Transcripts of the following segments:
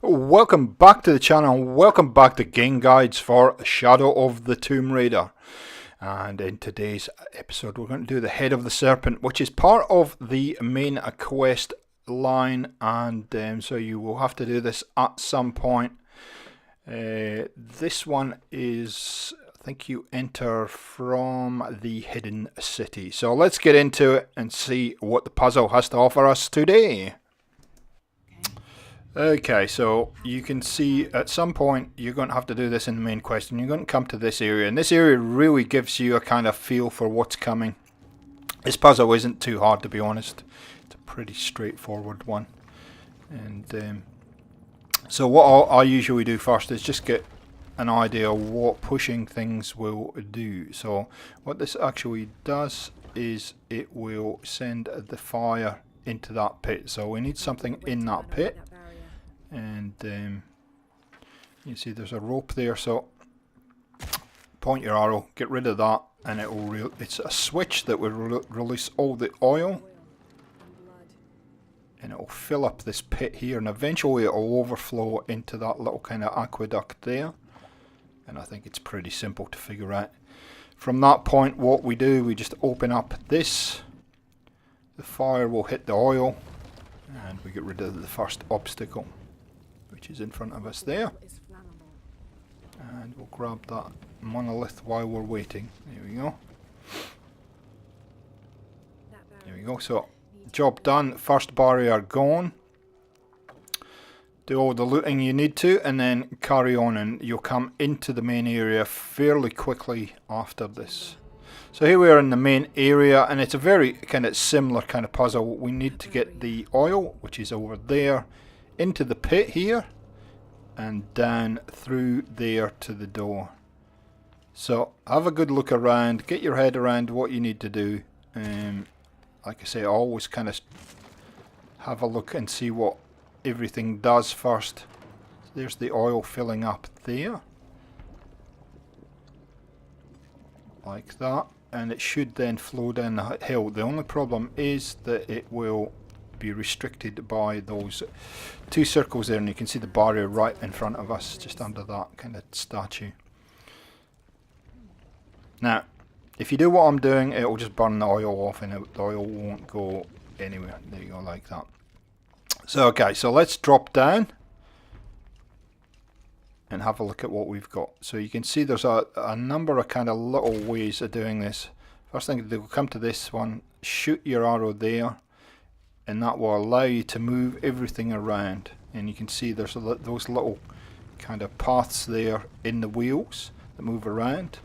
Welcome back to the channel and welcome back to Game Guides for Shadow of the Tomb Raider. And in today's episode we're going to do the Head of the Serpent, which is part of the main quest line, and so you will have to do this at some point. This one is, I think you enter from the hidden city. So let's get into it and see what the puzzle has to offer us today. Okay, so you can see at some point you're going to have to do this in the main quest, and you're going to come to this area, and this area really gives you a kind of feel for what's coming. This puzzle isn't too hard, to be honest. It's a pretty straightforward one. And so what I usually do first is just get an idea of what pushing things will do. So what this actually does is it will send the fire into that pit. So we need something in that pit. And you see there's a rope there, so point your arrow, get rid of that, and it will it's a switch that will release all the oil, and it will fill up this pit here, and eventually it will overflow into that little kind of aqueduct there. And I think it's pretty simple to figure out. From that point, what we do, we just open up this, the fire will hit the oil, and we get rid of the first obstacle, which is in front of us there. And we'll grab that monolith while we're waiting. There we go. There we go. So, job done. First barrier gone. Do all the looting you need to, and then carry on, and you'll come into the main area fairly quickly after this. So here we are in the main area, and it's a very kind of similar kind of puzzle. We need to get the oil, which is over there, into the pit here, and down through there to the door. So have a good look around, get your head around what you need to do. Like I say, always kind of have a look and see what everything does first. So there's the oil filling up there, like that, and it should then flow down the hill. The only problem is that it will be restricted by those two circles there, and you can see the barrier right in front of us, just under that kind of statue. Now, if you do what I'm doing, it will just burn the oil off, and the oil won't go anywhere. There you go, like that. So okay, so let's drop down and have a look at what we've got. So you can see there's a number of kind of little ways of doing this. First thing, they'll come to this one, shoot your arrow there, and that will allow you to move everything around. And you can see there's those little kind of paths there in the wheels that move around.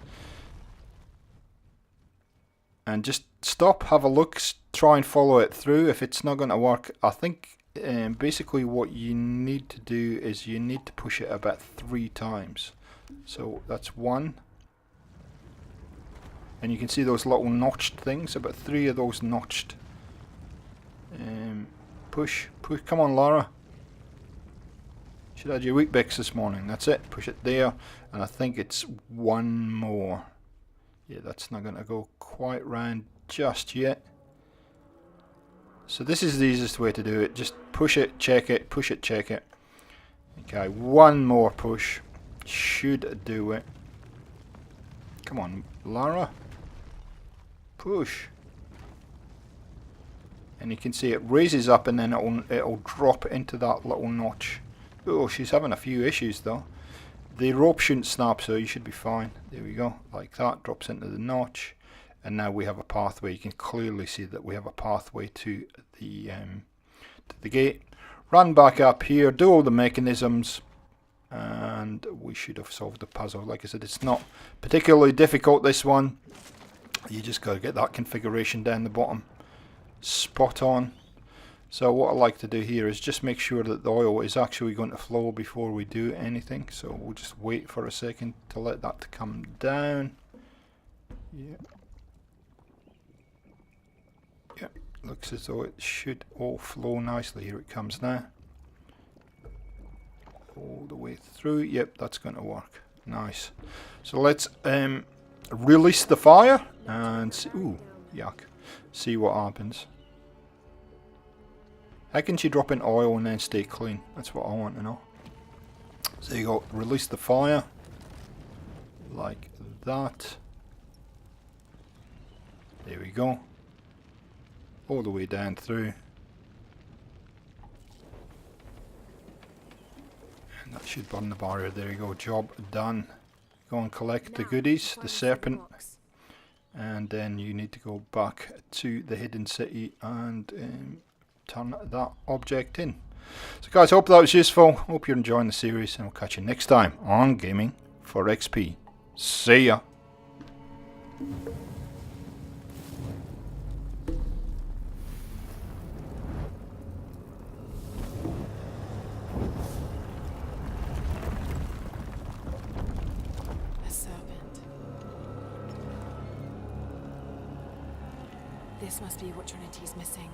And just stop, have a look, try and follow it through. If it's not going to work, I think basically what you need to do is you need to push it about 3 times. So that's 1. And you can see those little notched things, about 3 of those notched. Push, come on Lara. Should have had your Weet-Bix this morning. That's it, push it there, and I think it's 1 more. Yeah, that's not going to go quite round just yet. So this is the easiest way to do it, just push it, check it, push it, check it. Okay, 1 more push, should do it. Come on Lara, push. And you can see it raises up, and then it'll drop into that little notch. Oh, she's having a few issues though. The rope shouldn't snap, so you should be fine. There we go, like that, drops into the notch. And now we have a pathway. You can clearly see that we have a pathway to the gate. Run back up here, do all the mechanisms, and we should have solved the puzzle. Like I said, it's not particularly difficult, this one. You just got to get that configuration down the bottom spot on. So what I like to do here is just make sure that the oil is actually going to flow before we do anything. So we'll just wait for a second to let that come down. Yeah. Yeah, looks as though it should all flow nicely. Here it comes now. All the way through. Yep, that's going to work. Nice. So let's release the fire and see. Ooh, yuck. See what happens. How can she drop in oil and then stay clean? That's what I want to know. So you go, release the fire, like that. There we go. All the way down through. And that should burn the barrier. There you go, job done. Go and collect the goodies, the serpent. And then you need to go back to the hidden city and turn that object in. So guys, hope that was useful. Hope you're enjoying the series, and we'll catch you next time on Gaming for XP. See ya. A serpent. This must be what Trinity's missing.